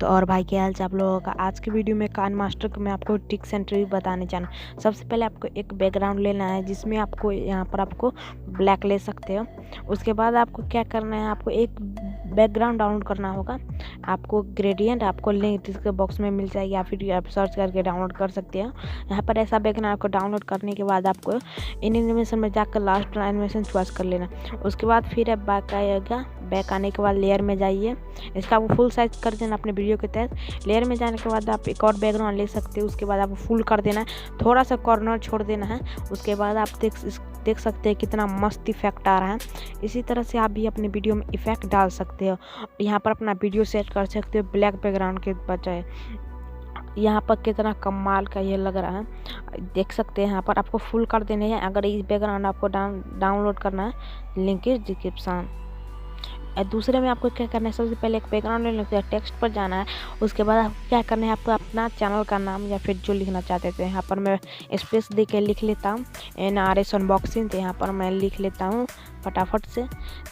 तो और भाई क्या हाल चाल आप लोगों का। आज की वीडियो में कान मास्टर को मैं आपको टिप्स एंड ट्रिक बताने जा रहा हूँ। सबसे पहले आपको एक बैकग्राउंड लेना है जिसमें आपको यहाँ पर आपको ब्लैक ले सकते हो। उसके बाद आपको क्या करना है, आपको एक बैकग्राउंड डाउनलोड करना होगा। आपको ग्रेडियंट आपको लिंक डिस्क्रिप्शन बॉक्स में मिल जाएगी या फिर आप सर्च करके डाउनलोड कर सकते हो। यहाँ पर ऐसा बैकग्राउंड आपको डाउनलोड करने के बाद आपको इन एनिमेशन में जाकर लास्ट एनिमेशन चॉइस कर लेना। उसके बाद फिर आप बैक आएगा। बैक आने के बाद लेयर में जाइए, इसका वो फुल साइज कर देना अपने वीडियो के तहत। लेयर में जाने के बाद आप एक और बैकग्राउंड ले सकते हो। उसके बाद आपको फुल कर देना है, थोड़ा सा कॉर्नर छोड़ देना है। उसके बाद आप देख सकते हैं कितना मस्त इफेक्ट आ रहा है। इसी तरह से आप भी अपने वीडियो में इफेक्ट डाल सकते हो। यहाँ पर अपना वीडियो सेट कर सकते हो ब्लैक बैकग्राउंड के बजाय। यहाँ पर कितना कमाल का ये लग रहा है, देख सकते हैं। यहाँ पर आपको फुल कर देने हैं। अगर इस बैकग्राउंड आपको डाउनलोड करना है, लिंक इज डिस्क्रिप्शन। दूसरे में आपको क्या करना है, सबसे पहले एक बैकग्राउंड लेना है, टेक्स्ट पर जाना है। उसके बाद आपको क्या करना है, आपको अपना चैनल का नाम या फिर जो लिखना चाहते थे, यहाँ पर मैं स्पेस दे के लिख लेता हूँ NRS अनबॉक्सिंग। तो यहाँ पर मैं लिख लेता हूँ फटाफट से।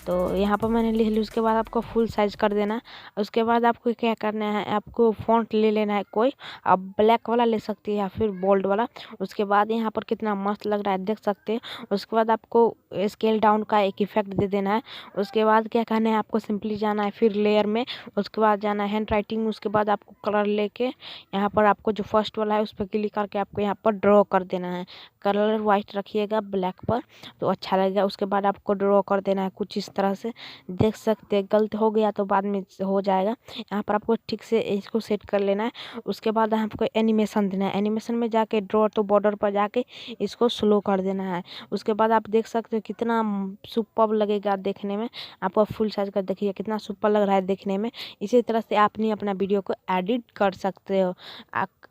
तो यहाँ पर मैंने लिख लिया। उसके बाद आपको फुल साइज कर देना। उसके बाद आपको क्या करना है, आपको फ़ॉन्ट ले लेना है कोई, आप ब्लैक वाला ले सकते हैं या फिर बोल्ड वाला। उसके बाद यहाँ पर कितना मस्त लग रहा है, देख सकते हैं। उसके बाद आपको स्केल डाउन का एक इफेक्ट दे देना है। उसके बाद क्या करना है, आपको सिंपली जाना है फिर लेयर में। उसके बाद जाना है हैंड राइटिंग। उसके बाद आपको कलर लेके यहाँ पर आपको जो फर्स्ट वाला है उस पर क्लिक करके आपको यहाँ पर ड्रॉ कर देना है। कलर वाइट रखिएगा ब्लैक पर तो अच्छा लगेगा। उसके बाद आपको ड्रॉ कर देना है कुछ इस तरह से, देख सकते हैं। गलत हो गया तो बाद में हो जाएगा। यहाँ पर आपको ठीक से इसको सेट कर लेना है। उसके बाद आपको एनिमेशन देना है। एनिमेशन में जाके ड्रॉ तो बॉर्डर पर जाके इसको स्लो कर देना है। उसके बाद आप देख सकते हो कितना सुपर्ब लगेगा देखने में। आपको फुल साइज कर देखिए कितना सुपर लग रहा है देखने में। इसी तरह से आप नहीं अपना वीडियो को एडिट कर सकते हो।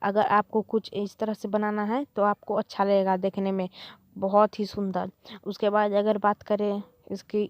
अगर आपको कुछ इस तरह से बनाना है तो आपको अच्छा लगेगा देखने में, बहुत ही सुंदर। उसके बाद अगर बात करें इसकी